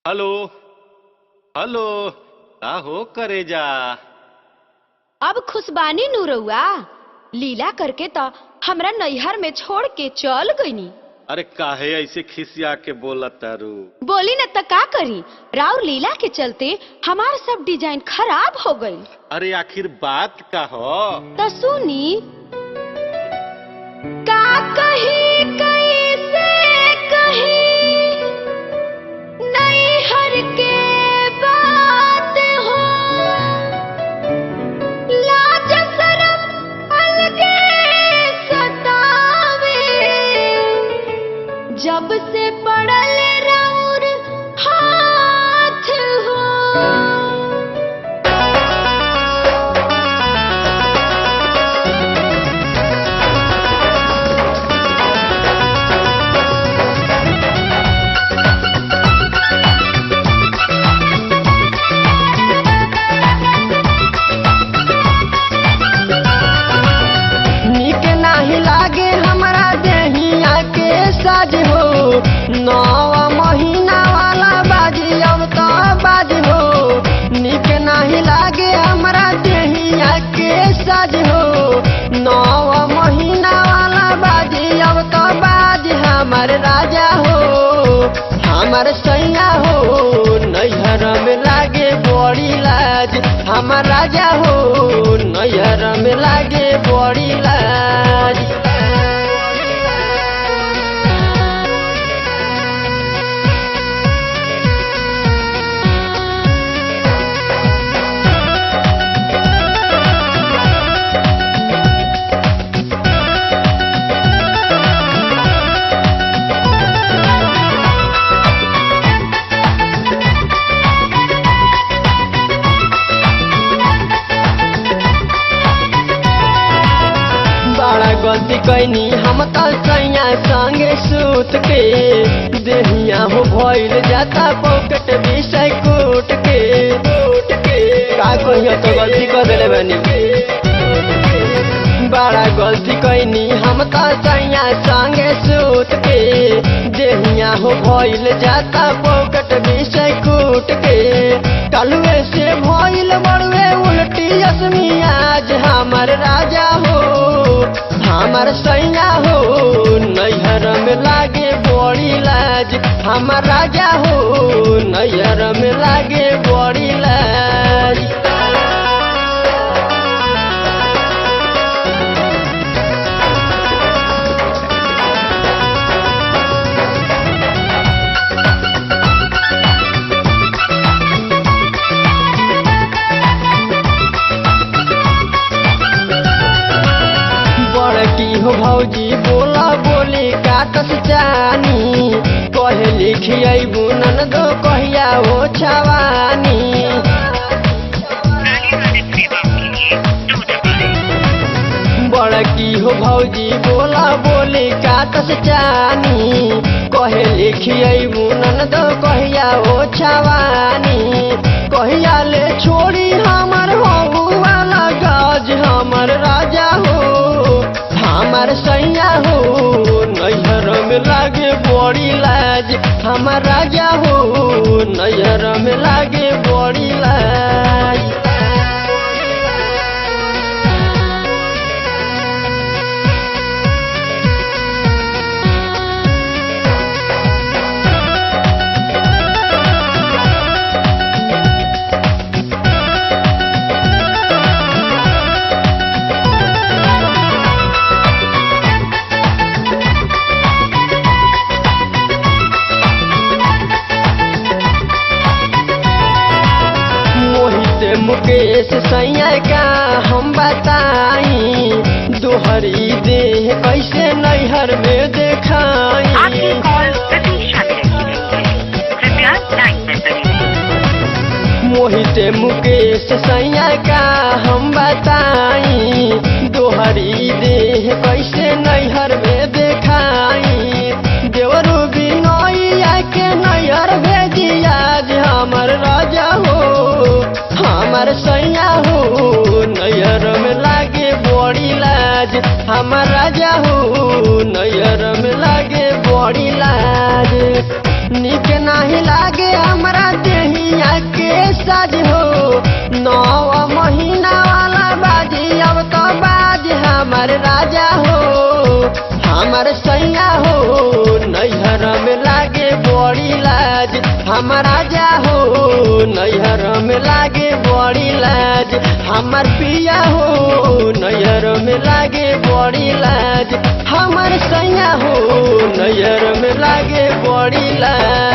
Hello hello का हो करेजा। अब खुशबानी नूरउआ लीला करके तो हमरा नैहर में छोड़ के चल गईनी। अरे काहे ऐसे खिसिया के बोला तारू। बोली न त का करी, राउर लीला के चलते हमार सब डिजाइन खराब हो गई। अरे आखिर बात का हो। तो सुनी का कही कैसे कही नैहर के बात हो, लाज शरम अलगे सतावे जब से पड़ल राउर हाथ हो। साज हो नौवा महीना वाला बाजी अब तो बाज हो, निक नहीं लागे हमरा देहिया के साज हो नौवा महीना वाला बाजी अब तो बाज। हमार राजा हो हमार सैया हो नैहर में लागे बड़ी लाज, हमार राजा हो नैहर में लागे बड़ी लाज। गलती कैनी हम तो सैया संगे सूत के, देहिया हो भइल जाता पॉकेट विषय कूट के का कहियो तो गलती कर देले बानी। बड़ा गलती कैनी हम तो सैया संगे सूत के, देहिया हो भइल जाता पॉकेट विषय कूट के। कलुए से भइल बड़ुए उल्टी असमी आज हमार राजा हो हमार सैया हो नैहर में लागे बड़ी लाज, हमार राजा हो नैहर में लागे बड़ी लाज। की हो भौजी बोला बोली काटस जानी, कहे लिखिए बुनन दो कहिया हो छवानी। बड़की हो भौजी बोला बोली काटस जानी, कहे लिखिए बुनन दो कहिया हो छवानी। कहिया ले छोड़ी हमार हो वाला गाज, हमार राजा हो हमार सैया हो नैहर में लागे बड़ी लाज, हमार राजा हो नैहर में लागे बड़ी लाज। मुकेश सैया का हम बताई, दोहरी देह कैसे नैहर में देखाई। आपकी कॉल प्रतीक्षा कृपया लाइन में बने। मोहित मुकेश सैया का हम बताई, दोहरी देह कैसे नैहर में देखाई। देवरू बिनोइया के नैहर भेजी आज हमार राजा हो हमार सैया हो नैहर में लागे बड़ी लाज, हमार राजा हो नैहर में लागे बड़ी लाज। निक नहीं लागे हमरा हमर राजा हो हमर सैया हो नैहर में लागे बड़ी लाज हमर राजा हो नैहर में लागे बड़ी लाज हमर पिया हो नैहर में लागे बड़ी लाज हमर सैया हो नैहर में लागे बड़ी लाज।